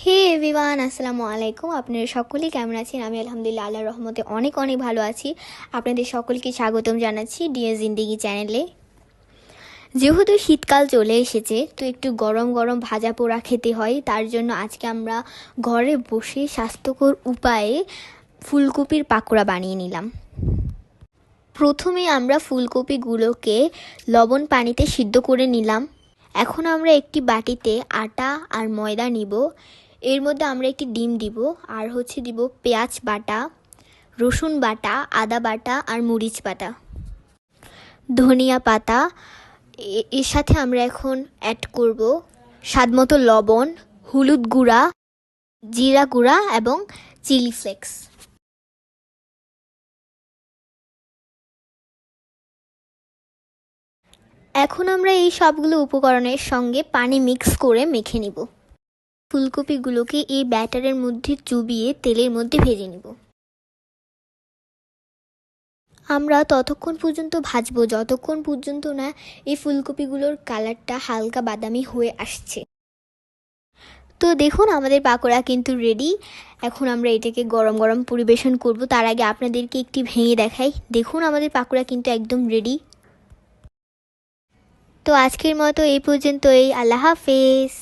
হে everyone, আসসালামু আলাইকুম। আপনারা সকলেই কেমন আছেন? আমি আলহামদুলিল্লাহ আল্লাহর রহমতে অনেক অনেক ভালো আছি। আপনাদের সকলকে স্বাগতম জানাচ্ছি ডিয়ার জিন্দেগি চ্যানেলে। যেহেতু শীতকাল চলে এসেছে, তো একটু গরম গরম ভাজা পোড়া খেতে হয়। তার জন্য আজকে আমরা ঘরে বসে স্বাস্থ্যকর উপায়ে ফুলকপির পাকোড়া বানিয়ে নিলাম। প্রথমে আমরা ফুলকপিগুলোকে লবণ পানিতে সিদ্ধ করে নিলাম। এখন আমরা একটি বাটিতে আটা আর ময়দা নিব। এর মধ্যে আমরা একটি ডিম দিব, আর দিব পেঁয়াজ বাটা, রসুন বাটা, আদা বাটা আর মরিচ বাটা, ধনিয়া পাতা। এর সাথে আমরা এখন অ্যাড করব স্বাদমতো লবণ, হলুদ গুঁড়া, জিরা গুঁড়া এবং চিলি ফ্লেক্স। এখন আমরা এই সবগুলো উপকরণের সঙ্গে পানি মিক্স করে মেখে নিব। ফুলকপিগুলোকে এই ব্যাটারের মধ্যে চুবিয়ে তেলের মধ্যে ভেজে নিব। আমরা ততক্ষণ পর্যন্ত ভাজবো যতক্ষণ পর্যন্ত না এই ফুলকপিগুলোর কালারটা হালকা বাদামি হয়ে আসছে। তো দেখুন, আমাদের পাকোড়া কিন্তু রেডি। এখন আমরা এটাকে গরম গরম পরিবেশন করব। তার আগে আপনাদেরকে একটি ভেঙে দেখাই। দেখুন, আমাদের পাকোড়া কিন্তু একদম রেডি। তো আজকের মতো এই পর্যন্তই। আল্লাহ হাফেজ।